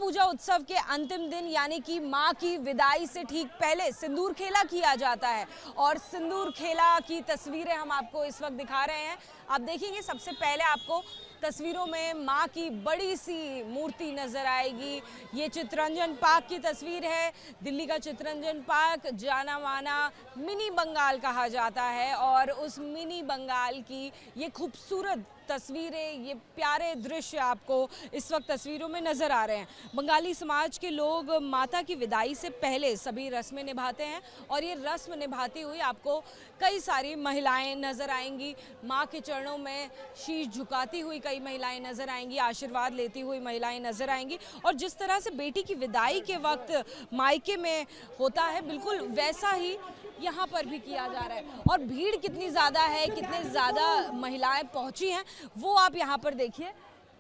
पूजा उत्सव के अंतिम दिन यानी कि मां की विदाई से ठीक पहले सिंदूर खेला किया जाता है और सिंदूर खेला की तस्वीरें हम आपको इस वक्त दिखा रहे हैं। आप देखेंगे सबसे पहले आपको तस्वीरों में मां की बड़ी सी मूर्ति नजर आएगी। ये चित्तरंजन पार्क की तस्वीर है। दिल्ली का चित्तरंजन पार्क जाना माना मिनी बंगाल कहा जाता है और उस मिनी बंगाल की ये खूबसूरत तस्वीरें, ये प्यारे दृश्य आपको इस वक्त तस्वीरों में नज़र आ रहे हैं। बंगाली समाज के लोग माता की विदाई से पहले सभी रस्में निभाते हैं और ये रस्म निभाती हुई आपको कई सारी महिलाएं नज़र आएंगी। माँ के चरणों में शीश झुकाती हुई कई महिलाएं नज़र आएंगी, आशीर्वाद लेती हुई महिलाएं नज़र आएंगी। और जिस तरह से बेटी की विदाई के वक्त मायके में होता है, बिल्कुल वैसा ही यहाँ पर भी किया जा रहा है। और भीड़ कितनी ज़्यादा है, कितने ज़्यादा महिलाएं पहुँची हैं, वो आप यहाँ पर देखिए।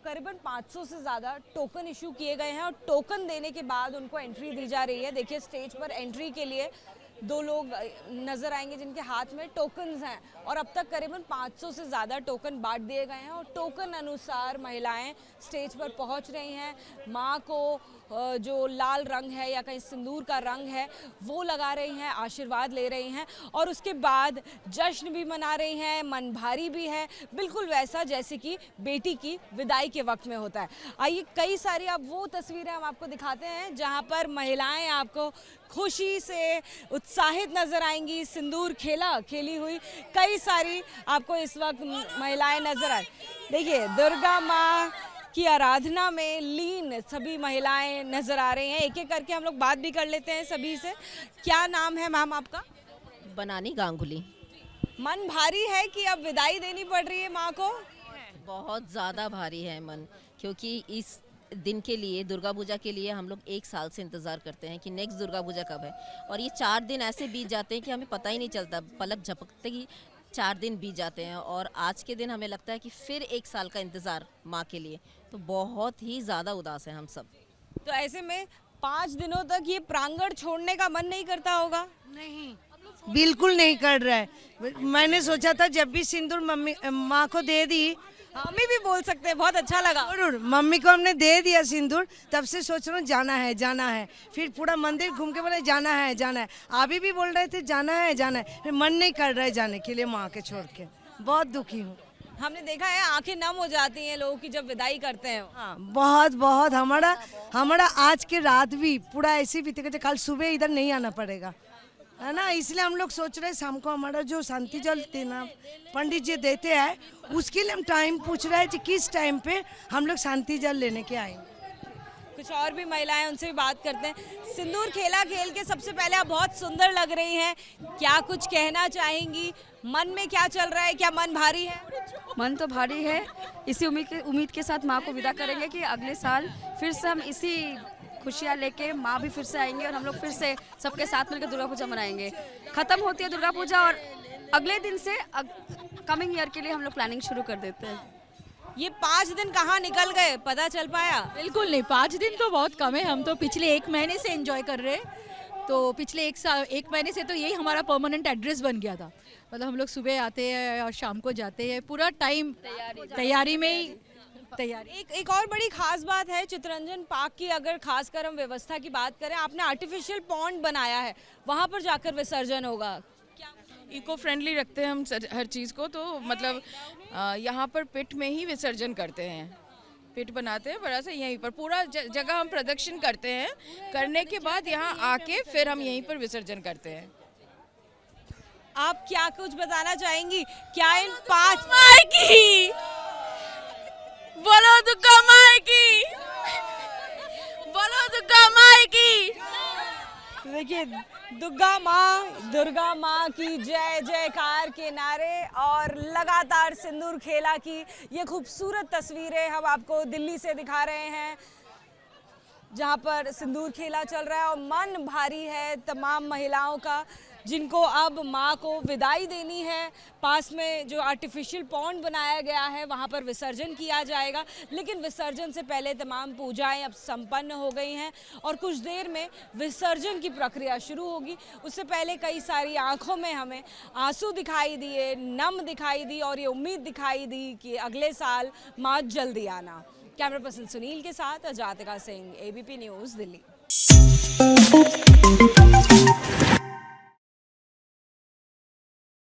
करीबन 500 से ज़्यादा टोकन इशू किए गए हैं और टोकन देने के बाद उनको एंट्री दी जा रही है। देखिए स्टेज पर एंट्री के लिए 2 लोग नज़र आएंगे जिनके हाथ में टोकन्स हैं और अब तक करीबन 500 से ज़्यादा टोकन बांट दिए गए हैं और टोकन अनुसार महिलाएं स्टेज पर पहुंच रही हैं। मां को जो लाल रंग है या कहीं सिंदूर का रंग है वो लगा रही हैं, आशीर्वाद ले रही हैं और उसके बाद जश्न भी मना रही हैं, मन भारी भी है, बिल्कुल वैसा जैसे कि बेटी की विदाई के वक्त में होता है। आइए कई सारी अब वो तस्वीरें हम आपको दिखाते हैं जहां पर महिलाएं आपको खुशी से उत्साहित नजर आएंगी। सिंदूर खेली हुई कई सारी आपको इस वक्त महिलाएं नजर आए। देखिए दुर्गा माँ की आराधना में लीन सभी महिलाएं नजर आ रही हैं। एक एक करके हम लोग बात भी कर लेते हैं सभी से। क्या नाम है मैम आपका? बनानी गांगुली। मन भारी है कि अब विदाई देनी पड़ रही है माँ को? बहुत ज़्यादा भारी है मन, क्योंकि इस दिन के लिए, दुर्गा पूजा के लिए हम लोग 1 साल से इंतज़ार करते हैं कि नेक्स्ट दुर्गा पूजा कब है। और ये 4 दिन ऐसे बीत जाते हैं कि हमें पता ही नहीं चलता, पलक झपकते ही 4 दिन बीत जाते हैं और आज के दिन हमें लगता है कि फिर 1 साल का इंतज़ार माँ के लिए, तो बहुत ही ज़्यादा उदास है हम सब। तो ऐसे में 5 दिनों तक ये प्रांगण छोड़ने का मन नहीं करता होगा? नहीं, बिल्कुल नहीं कर रहा है। मैंने सोचा था जब भी सिंदूर मम्मी माँ को दे दी, मम्मी भी बोल सकते हैं, बहुत अच्छा लगा। जरूर मम्मी को हमने दे दिया सिंदूर, तब से सोच रहा हूँ जाना है। फिर पूरा मंदिर घूम के बोले जाना है। अभी भी बोल रहे थे जाना है, फिर मन नहीं कर रहा है जाने के लिए माँ के छोड़ के। बहुत दुखी हूँ। हमने देखा है आंखें नम हो जाती हैं लोगों की जब विदाई करते हैं। हाँ, बहुत हमारा आज के रात भी पूरा ऐसे बीतेगा, कल सुबह इधर नहीं आना पड़ेगा, है ना। इसलिए हम लोग सोच रहे हैं शाम को हमारा जो शांति जल देना पंडित जी देते हैं, उसके लिए हम टाइम पूछ रहे हैं कि किस टाइम पे हम लोग शांति जल लेने के आएंगे। कुछ और भी महिलाएं, उनसे भी बात करते हैं। सिंदूर खेला खेल के सबसे पहले आप बहुत सुंदर लग रही हैं, क्या कुछ कहना चाहेंगी? मन में क्या चल रहा है, क्या मन भारी है? मन तो भारी है। इसी उम्मीद के साथ माँ को विदा करेंगे कि अगले साल फिर से हम इसी खुशियाँ लेके माँ भी फिर से आएंगे और हम लोग फिर से सबके साथ मिलकर दुर्गा पूजा मनाएंगे। खत्म होती है दुर्गा पूजा और अगले दिन से कमिंग ईयर के लिए हम लोग प्लानिंग शुरू कर देते हैं। ये 5 दिन कहाँ निकल गए, पता चल पाया? बिल्कुल नहीं, 5 दिन तो बहुत कम है। हम तो पिछले 1 महीने से एंजॉय कर रहे हैं। तो पिछले 1 महीने से तो यही हमारा परमानेंट एड्रेस बन गया था। मतलब हम लोग सुबह आते हैं और शाम को जाते हैं, पूरा टाइम तैयारी में ही तैयारी। एक और बड़ी खास बात है चित्तरंजन पार्क की, अगर खासकर हम व्यवस्था की बात करें, आपने आर्टिफिशियल पॉन्ड बनाया है, वहाँ पर जाकर विसर्जन होगा। इको फ्रेंडली रखते हैं हम हर चीज़ को, तो मतलब यहाँ पर पिट में ही विसर्जन करते हैं। पिट बनाते हैं बड़ा सा, यहीं पर पूरा जगह हम प्रदक्षिण करते हैं। करने के बाद यहाँ आके फिर हम यहीं पर विसर्जन करते हैं। आप क्या कुछ बताना चाहेंगी? क्या इन 5 बोलो दुर्गा माँ की, बोलो दुर्गा माँ की। देखिए दुर्गा माँ की जय जयकार के नारे और लगातार सिंदूर खेला की ये खूबसूरत तस्वीरें हम आपको दिल्ली से दिखा रहे हैं, जहाँ पर सिंदूर खेला चल रहा है और मन भारी है तमाम महिलाओं का, जिनको अब माँ को विदाई देनी है। पास में जो आर्टिफिशियल पॉन्ड बनाया गया है वहाँ पर विसर्जन किया जाएगा, लेकिन विसर्जन से पहले तमाम पूजाएं अब संपन्न हो गई हैं और कुछ देर में विसर्जन की प्रक्रिया शुरू होगी। उससे पहले कई सारी आंखों में हमें आंसू दिखाई दिए, नम दिखाई दी और ये उम्मीद दिखाई दी कि अगले साल माँ जल्दी आना। कैमरा पर्सन सुनील के साथ अजातिका सिंह, ABP न्यूज़, दिल्ली।